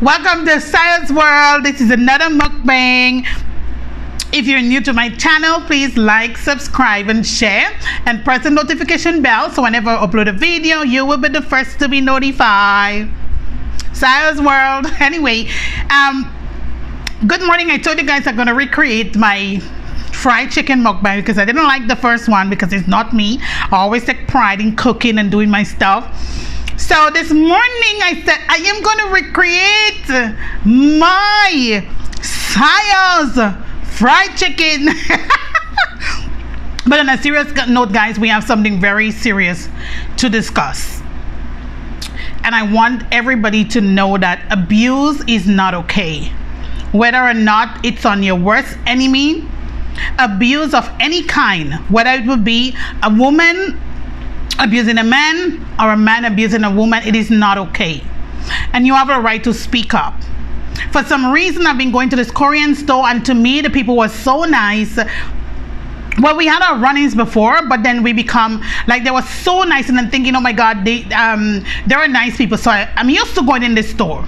Welcome to Science World. This is another mukbang. If you're new to my channel, please like, subscribe, and share, and press the notification bell so whenever I upload a video, you will be the first to be notified. Science World. Anyway, good morning. I told you guys I'm gonna recreate my fried chicken mukbang because I didn't like the first one because it's not me. I always take pride in cooking and doing my stuff. So this morning I said I am going to recreate my Sayo's fried chicken. But on a serious note, guys, we have something very serious to discuss. And I want everybody to know that abuse is not okay. Whether or not it's on your worst enemy, abuse of any kind, whether it would be a woman abusing a man or a man abusing a woman, it is not okay. And you have a right to speak up. For some reason, I've been going to this Korean store, and to me, the people were so nice. Well, we had our run-ins before, but then we become like they were so nice, and I'm thinking, oh my God, they are nice people. So I'm used to going in this store.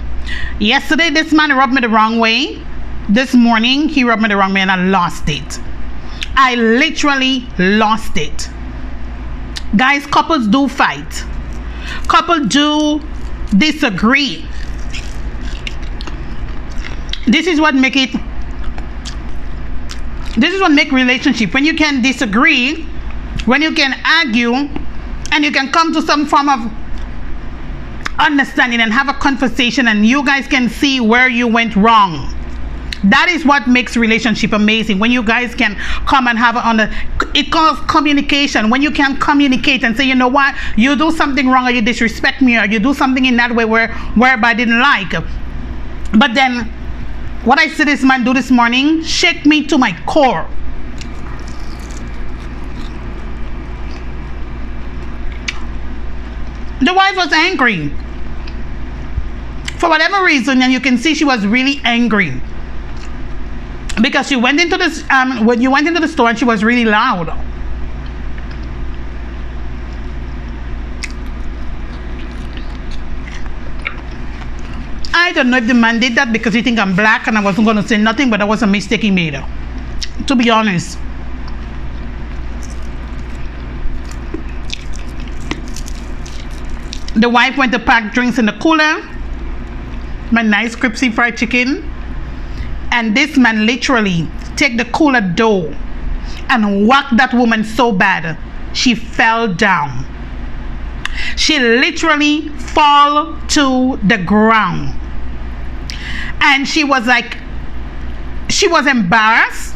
Yesterday, this man rubbed me the wrong way. This morning, he rubbed me the wrong way, and I lost it. I literally lost it. Guys, couples do fight. Couples do disagree. This is what make relationship. When you can disagree, when you can argue, and you can come to some form of understanding and have a conversation, and you guys can see where you went wrong. That is what makes relationship amazing. When you guys can come and have it calls communication. When you can communicate and say, you know what, you do something wrong, or you disrespect me, or you do something in that way whereby I didn't like. But then what I see this man do this morning shake me to my core. The wife was angry for whatever reason, and you can see she was really angry because she went into this when you went into the store and she was really loud. I don't know if the man did that because he think I'm black and I wasn't going to say nothing, but that was a mistake he made, to be honest. The wife went to pack drinks in the cooler, my nice crispy fried chicken, and this man literally take the cooler door and whack that woman so bad she fell down. She literally fall to the ground, and she was embarrassed.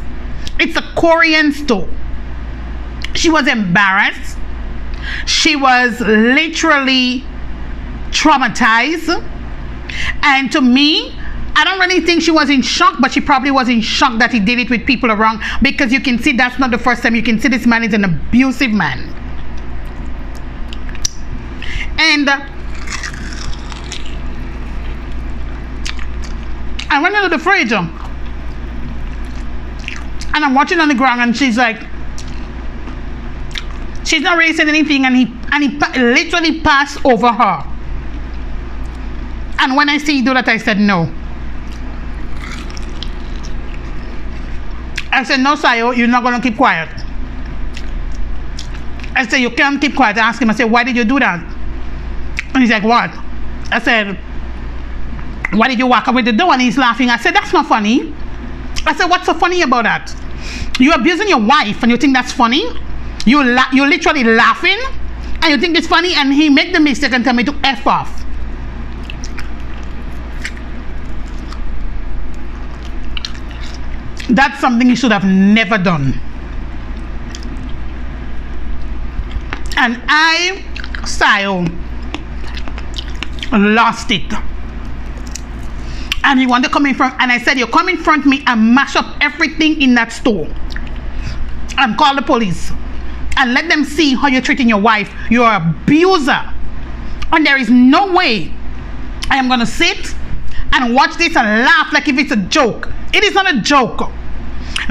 It's a Korean store. She was embarrassed. She was literally traumatized. And to me, I don't really think she was in shock, but she probably was in shock that he did it with people around, because you can see that's not the first time. You can see this man is an abusive man. And I went into the fridge and I'm watching on the ground, and she's like, she's not really saying anything, and he literally passed over her. And when I see you do that, I said no. I said, no, Sayo, you're not going to keep quiet. I said, you can't keep quiet. I asked him, I said, why did you do that? And he's like, what? I said, why did you walk away the door? And he's laughing. I said, that's not funny. I said, what's so funny about that? You're abusing your wife and you think that's funny? You're literally laughing and you think it's funny, and he made the mistake and tell me to F off. That's something he should have never done. And I, Sayo, lost it. And he wanted to come in front, and I said, you come in front of me and mash up everything in that store and call the police and let them see how you're treating your wife. You're an abuser, and there is no way I am going to sit and watch this and laugh like if it's a joke. It is not a joke.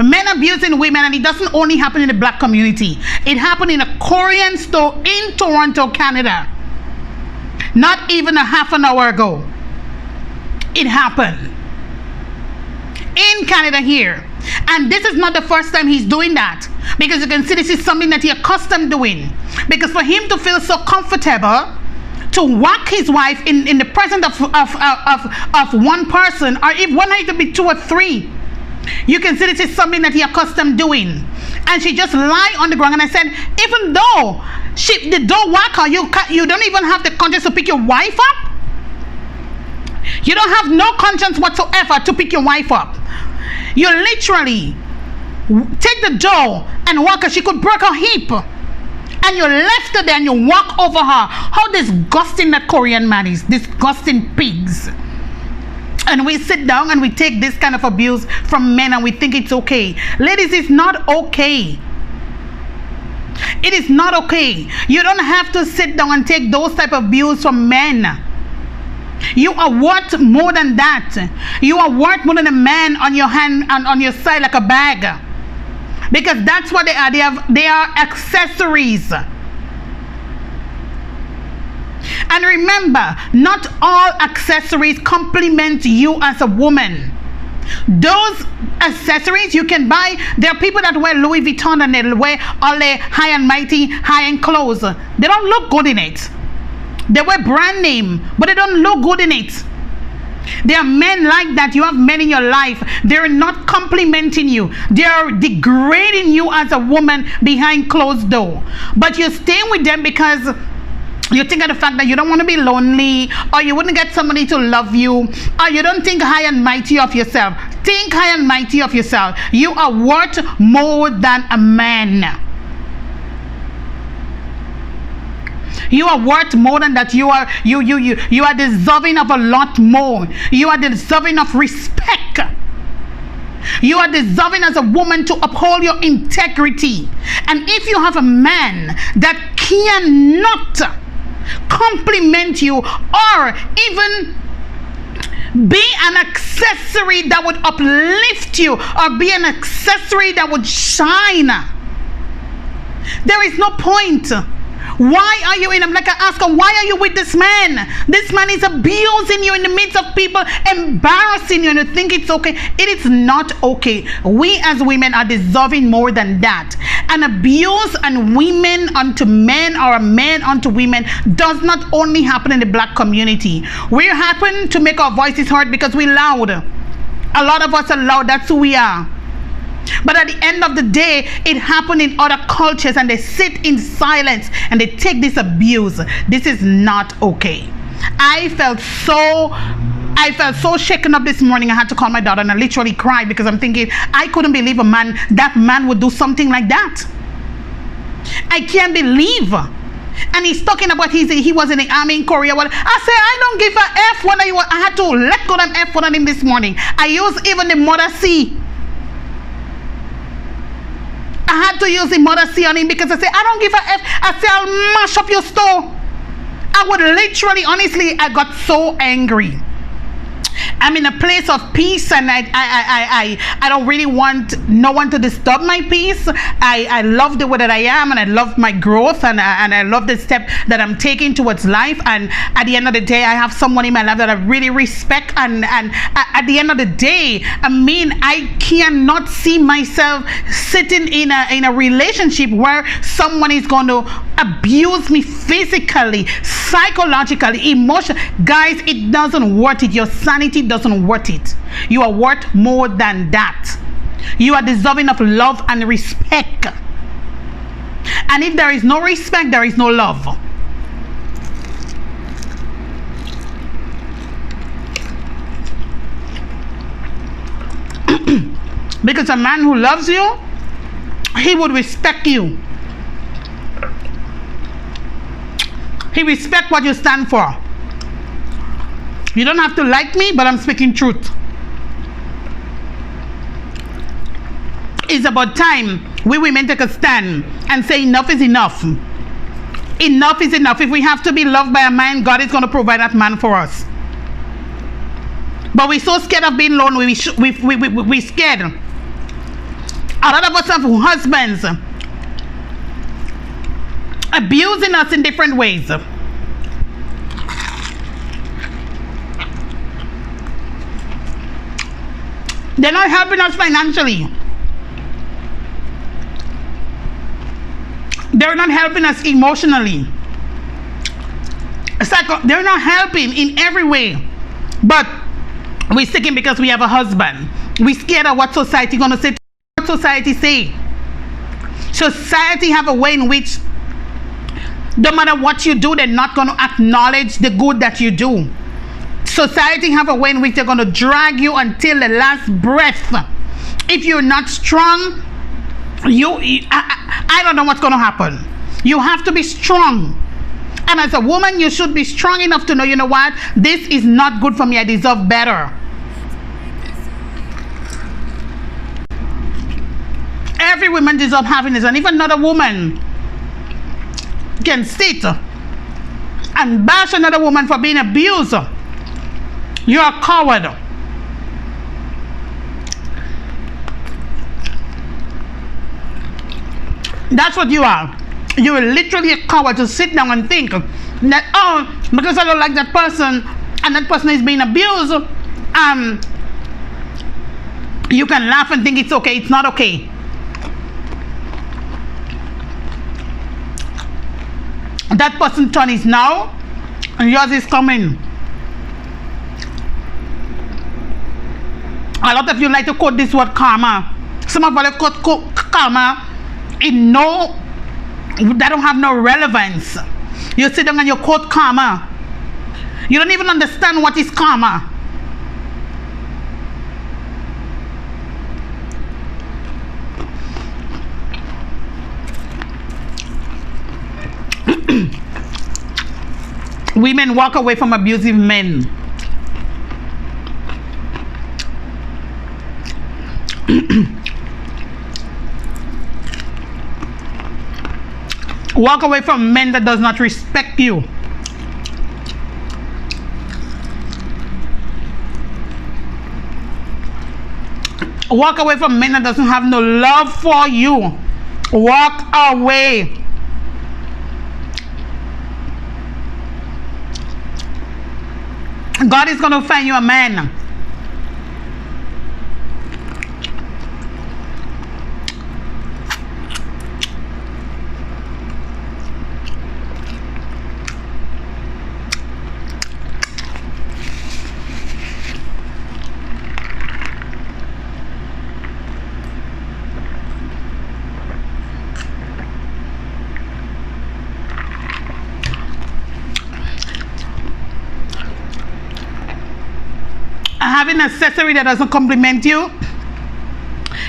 Men abusing women, and it doesn't only happen in the black community. It happened in a Korean store in Toronto, Canada, not even a half an hour ago. it happened in Canada here. And this is not the first time he's doing that, because you can see this is something that he accustomed doing. Because for him to feel so comfortable to whack his wife in the presence of one person, or if one night to be two or three, you can see this is something that he accustomed doing. And she just lie on the ground. And I said, even though the door whack her, you don't even have the conscience to pick your wife up. You don't have no conscience whatsoever to pick your wife up. You literally take the door and walk her. She could break her hip, and you left her there and you walk over her. How disgusting that Korean man is. Disgusting pigs. And we sit down and we take this kind of abuse from men and we think it's okay. Ladies, it's not okay. It is not okay. You don't have to sit down and take those type of abuse from men. You are worth more than that. You are worth more than a man on your hand and on your side like a bag. Because that's what they are. They are accessories. And remember, not all accessories complement you as a woman. Those accessories you can buy. There are people that wear Louis Vuitton and they wear all their high and mighty high-end clothes. They don't look good in it. They wear brand name, but they don't look good in it. There are men like that. You have men in your life. They're not complimenting you. They are degrading you as a woman behind closed door. But you're staying with them because you think of the fact that you don't want to be lonely, or you wouldn't get somebody to love you, or you don't think high and mighty of yourself. Think high and mighty of yourself. You are worth more than a man. You are worth more than that. You are deserving of a lot more. You are deserving of respect. You are deserving as a woman to uphold your integrity. And if you have a man that cannot compliment you or even be an accessory that would uplift you or be an accessory that would shine, there is no point. Why are you in? I'm like, I ask her, why are you with this man? This man is abusing you in the midst of people, embarrassing you, and you think it's okay. It is not okay. We as women are deserving more than that. And abuse and women unto men or men unto women does not only happen in the black community. We happen to make our voices heard because we're loud. A lot of us are loud. That's who we are. But at the end of the day, it happened in other cultures, and they sit in silence and they take this abuse. This is not okay. I felt so shaken up this morning. I had to call my daughter and I literally cried because I'm thinking, I couldn't believe that man would do something like that. I can't believe. And he's talking about he was in the army in Korea. Well, I say I don't give a F when I had to let go of F on him this morning. I used even the mother C. I had to use the mother C on him because I said, I don't give a F. I said, I'll mash up your store. I would literally, honestly, I got so angry. I'm in a place of peace, and I don't really want no one to disturb my peace. I love the way that I am, and I love my growth, and I love the step that I'm taking towards life. And at the end of the day, I have someone in my life that I really respect. And at the end of the day, I mean, I cannot see myself sitting in a relationship where someone is going to abuse me physically, psychologically, emotionally. Guys, it doesn't worth it. Your sanity doesn't worth it. You are worth more than that. You are deserving of love and respect. And if there is no respect, there is no love. Because a man who loves you, he would respect you. He respects what you stand for. You don't have to like me, but I'm speaking truth. It's about time we women take a stand and say enough is enough. Enough is enough. If we have to be loved by a man, God is going to provide that man for us. But we're so scared of being lonely. We're scared. A lot of us have husbands abusing us in different ways. They're not helping us financially. They're not helping us emotionally. They're not helping in every way. But we're sticking because we have a husband. We're scared of what society gonna say. What society say. Society have a way in which no matter what you do, they're not gonna acknowledge the good that you do. Society have a way in which they're gonna drag you until the last breath. If you're not strong, I don't know what's gonna happen. You have to be strong. And as a woman, you should be strong enough to know, you know what? This is not good for me. I deserve better. Every woman deserves happiness. And if another woman can sit and bash another woman for being abused, you're a coward. That's what you are. You are literally a coward to sit down and think that, oh, because I don't like that person and that person is being abused, you can laugh and think it's okay. It's not okay. That person's turn is now and yours is coming. A lot of you like to quote this word karma. Some of you quote karma in that don't have no relevance. You sit down and you quote karma. You don't even understand what is karma. Women walk away from abusive men. Walk away from men that does not respect you. Walk away from men that doesn't have no love for you. Walk away. God is going to find you a man. Having an accessory that doesn't compliment you,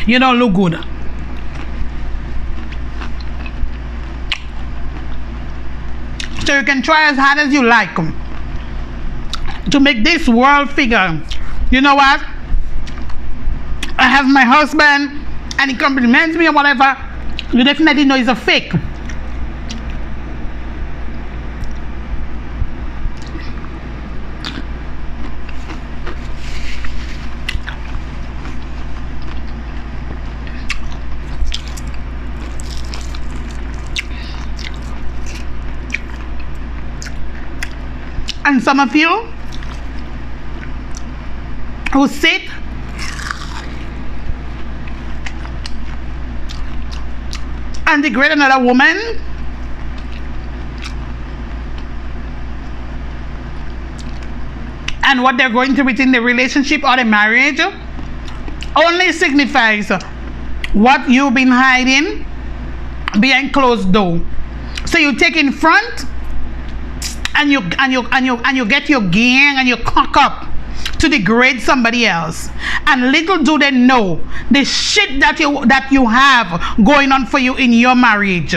you don't look good. So you can try as hard as you like to make this world figure, you know what? I have my husband and he compliments me or whatever. You definitely know it's a fake. And some of you who sit and degrade another woman and what they're going through within the relationship or the marriage only signifies what you've been hiding behind closed door. So you take in front and you get your gang and you cock up to degrade somebody else, and little do they know the shit that you have going on for you in your marriage.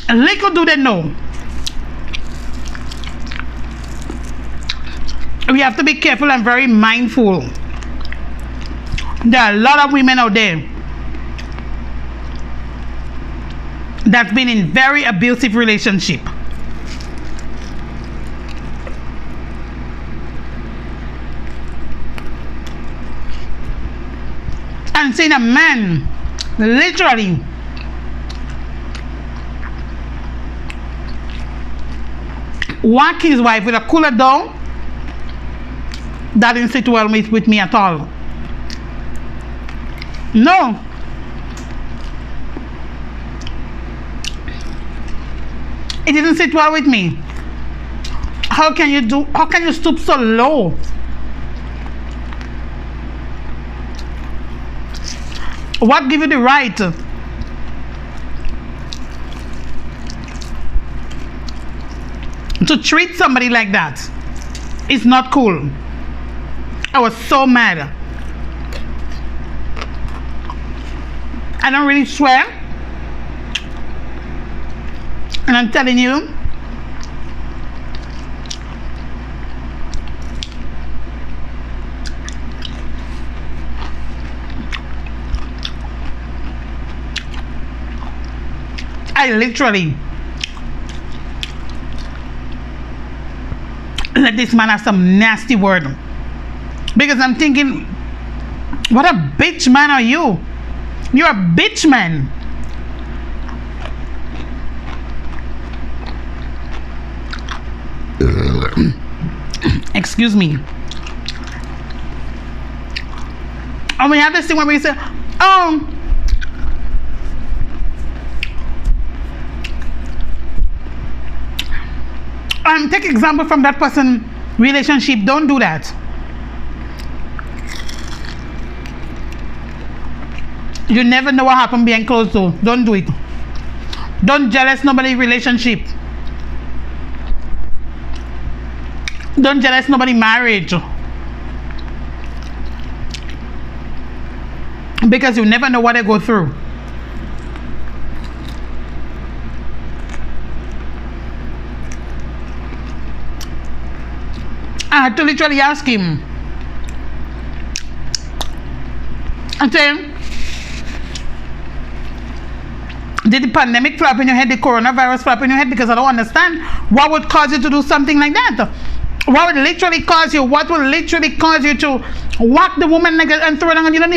Little do they know. We have to be careful and very mindful. There are a lot of women out there that's been in very abusive relationship. And seeing a man literally whack his wife with a cooler down, that didn't sit well with me at all. No. It didn't sit well with me. How can you stoop so low? What give you the right to treat somebody like that? It's not cool. I was so mad. I don't really swear. And I'm telling you, I literally let this man have some nasty word, because I'm thinking, what a bitch man are you? You're a bitch man. Excuse me. And we have this thing where we say, oh, take example from that person relationship. Don't do that. You never know what happened behind closed door. Don't do it. Don't jealous nobody relationship. Don't jealous nobody marriage. Because you never know what they go through. I had to literally ask him. I say, did the pandemic flap in your head, the coronavirus flap in your head? Because I don't understand what would cause you to do something like that. What would literally cause you? What would literally cause you to whack the woman like that and throw her down? You don't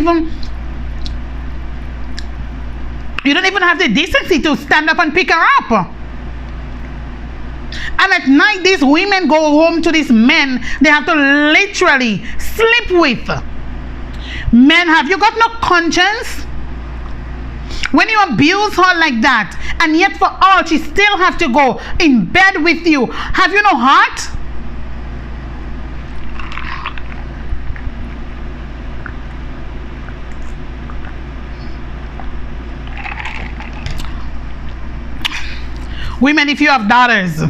even have the decency to stand up and pick her up. And at night, these women go home to these men they have to literally sleep with. Men, have you got no conscience? When you abuse her like that, and yet for all she still have to go in bed with you, have you no heart? Women, if you have daughters,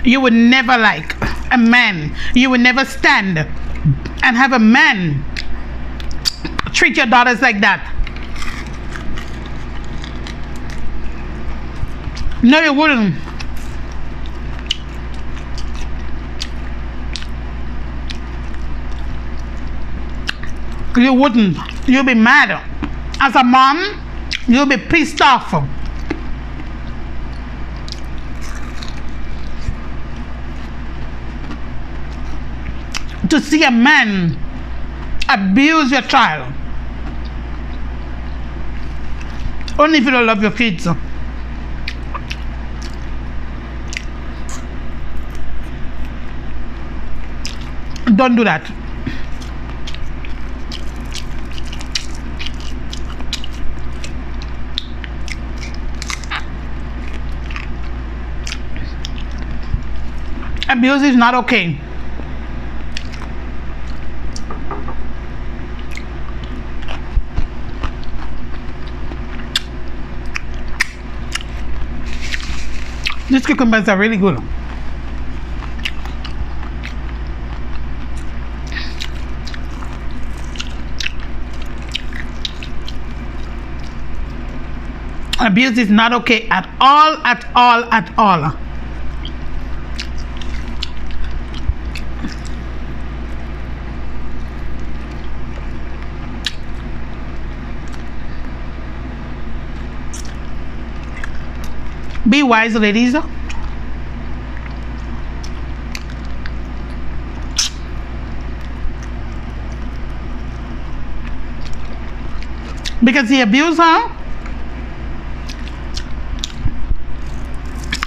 you would never like a man. You would never stand and have a man treat your daughters like that. No, you wouldn't. You wouldn't. You'll be mad. As a mom, you'll be pissed off. To see a man abuse your child. Only if you don't love your kids. Don't do that. Abuse is not okay. These cucumbers are really good. Abuse is not okay at all, at all, at all. Be wise, ladies. Because he abused her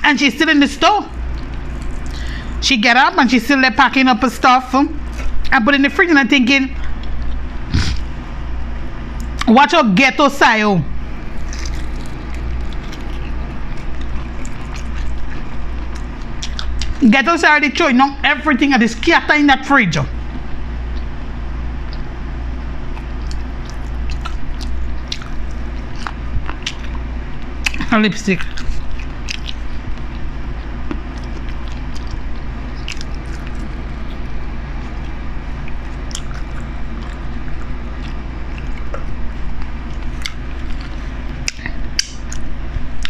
and she's still in the store. She get up and she's still there packing up her stuff and put in the fridge, and I'm thinking, watch your ghetto style. Ghetto style, they throwing out everything and they scatter in that fridge. A lipstick.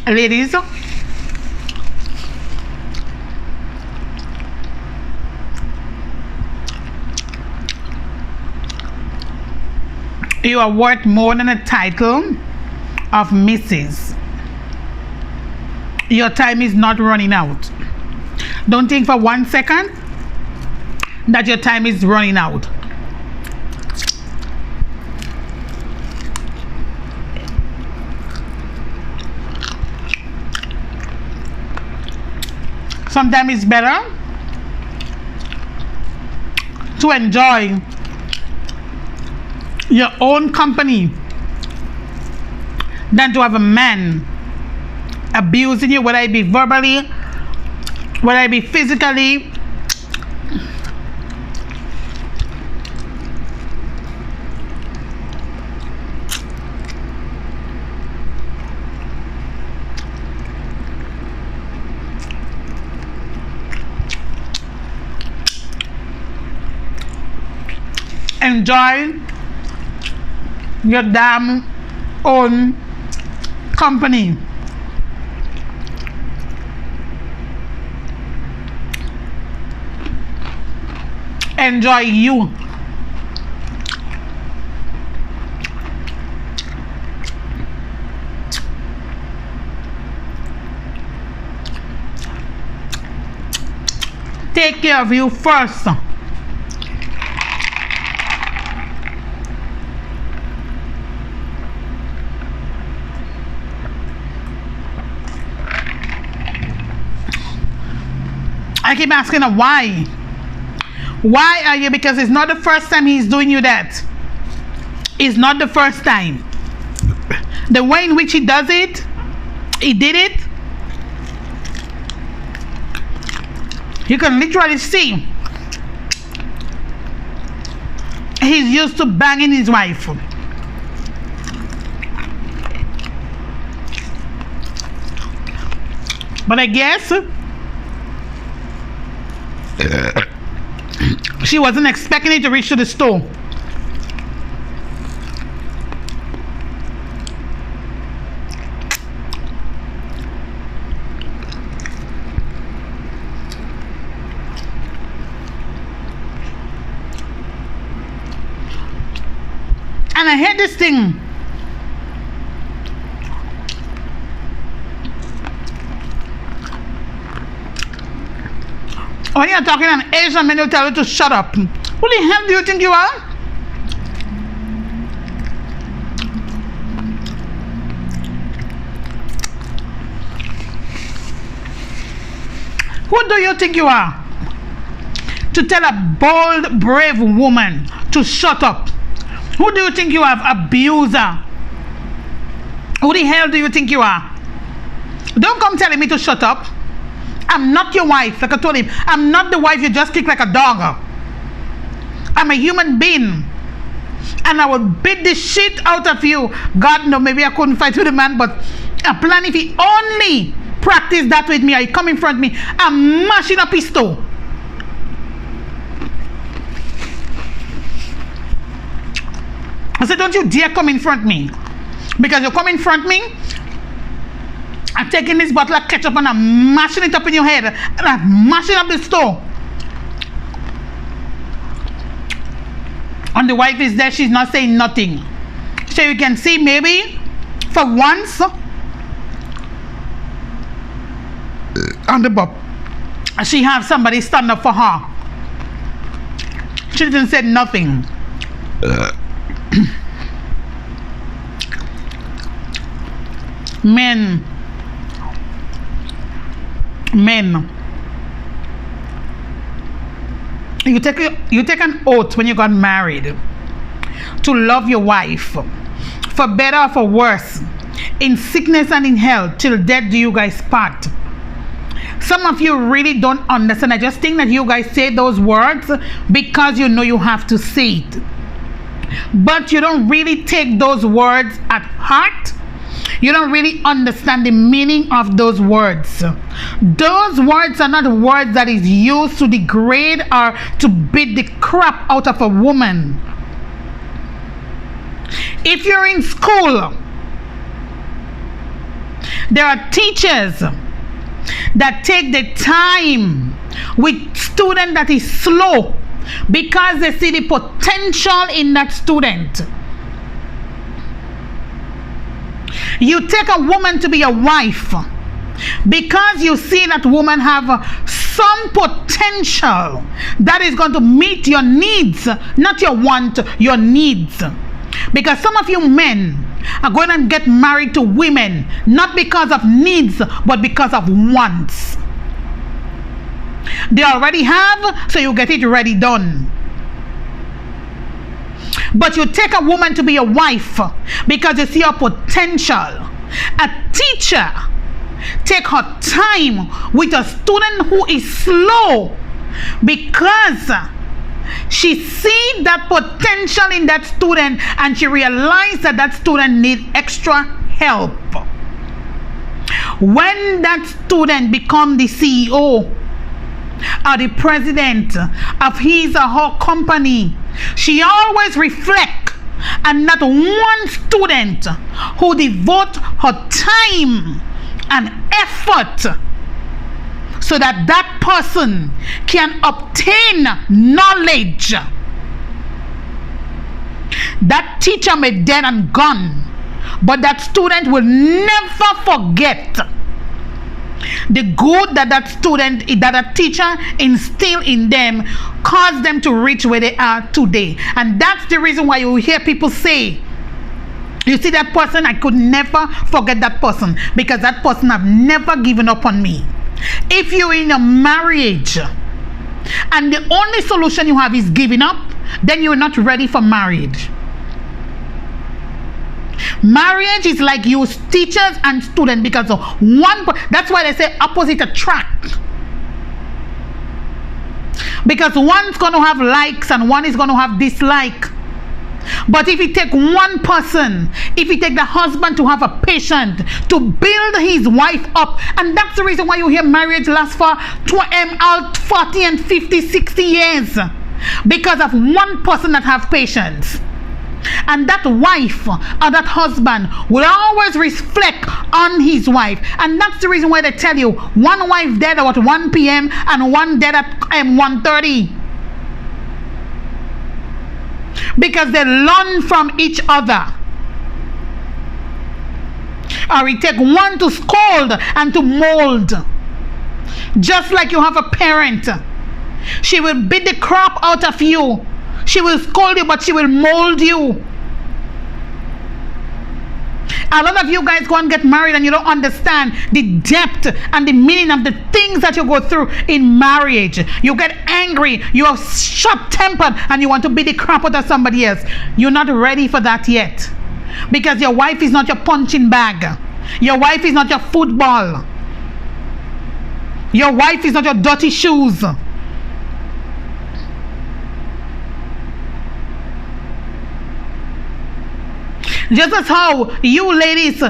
Ladies, you are worth more than a title of Mrs. Your time is not running out. Don't think for 1 second that your time is running out. Sometimes it's better to enjoy your own company than to have a man abusing you, whether it be verbally, whether it be physically. Enjoy your damn own company. Enjoy you. Take care of you first. I keep asking her why. Why are you? Because it's not the first time he's doing you that. It's not the first time. The way in which he does it, he did it. You can literally see he's used to banging his wife. But I guess she wasn't expecting it to reach to the store. And I hate this thing. When you're talking an Asian man, they'll tell you to shut up. Who the hell do you think you are? Who do you think you are? To tell a bold, brave woman to shut up. Who do you think you are? Abuser. Who the hell do you think you are? Don't come telling me to shut up. I'm not your wife, like I told him. I'm not the wife you just kick like a dog. I'm a human being. And I will beat the shit out of you. God knows, maybe I couldn't fight with a man, but I plan if he only practice that with me, or he come in front of me, I'm mashing up his toe. I said, don't you dare come in front of me. Because you come in front of me, I'm taking this bottle of ketchup and I'm mashing it up in your head. And I'm mashing up the stove. And the wife is there, she's not saying nothing. So you can see maybe for once on the bob, she have somebody stand up for her. She didn't say nothing. Men you take an oath when you got married to love your wife, for better or for worse, in sickness and in health, till death do you guys part. Some of you really don't understand. I just think that you guys say those words because you know you have to say it, but you don't really take those words at heart. You don't really understand the meaning of those words. Those words are not words that is used to degrade or to beat the crap out of a woman. If you're in school, there are teachers that take the time with student that is slow because they see the potential in that student. You take a woman to be a wife because you see that woman have some potential that is going to meet your needs, not your want, your needs. Because some of you men are going to get married to women not because of needs but because of wants. They already have, so you get it ready done. But you take a woman to be a wife because you see her potential. A teacher take her time with a student who is slow because she see that potential in that student and she realized that that student need extra help. When that student become the CEO or the president of his or her company, she always reflect on not one student who devote her time and effort so that that person can obtain knowledge. That teacher may dead and gone, but that student will never forget the good that that student, that a teacher instilled in them, caused them to reach where they are today. And that's the reason why you hear people say, you see that person, I could never forget that person because that person have never given up on me. If you're in a marriage and the only solution you have is giving up, then you're not ready for marriage. Marriage is like you teachers and students because of one. That's why they say opposite attract. Because one's going to have likes and one is going to have dislike. But if you take one person, if you take the husband to have a patient to build his wife up, and that's the reason why you hear marriage lasts for 40 and 50, 60 years, because of one person that have patience. And that wife or that husband will always reflect on his wife. And that's the reason why they tell you one wife dead at 1 p.m. and one dead at 1:30. Because they learn from each other. Or we take one to scold and to mold. Just like you have a parent, she will beat the crap out of you. She will scold you, but she will mold you. A lot of you guys go and get married and you don't understand the depth and the meaning of the things that you go through in marriage. You get angry, you are short-tempered, and you want to beat the crap out of somebody else. You're not ready for that yet. Because your wife is not your punching bag. Your wife is not your football. Your wife is not your dirty shoes. Just as how you ladies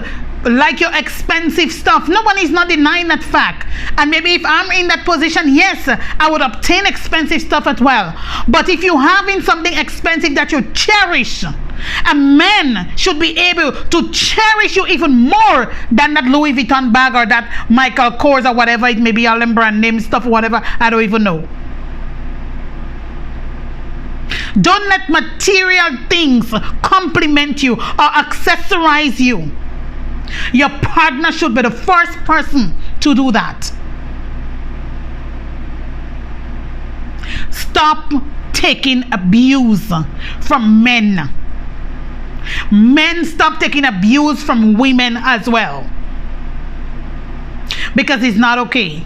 like your expensive stuff. Nobody's not denying that fact. And maybe if I'm in that position, yes, I would obtain expensive stuff as well. But if you're having something expensive that you cherish, a man should be able to cherish you even more than that Louis Vuitton bag or that Michael Kors or whatever it may be, all them brand name stuff or whatever. I don't even know. Don't let material things compliment you or accessorize you. Your partner should be the first person to do that. Stop taking abuse from men. Men, stop taking abuse from women as well. Because it's not okay.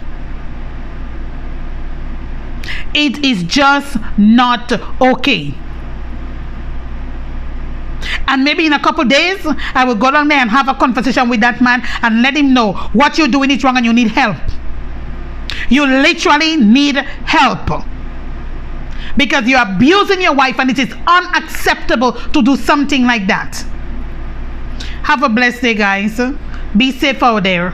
it is just not okay. And maybe in a couple days, I will go down there and have a conversation with that man and let him know what you're doing is wrong and you need help. You literally need help. Because you're abusing your wife and it is unacceptable to do something like that. Have a blessed day, guys. Be safe out there.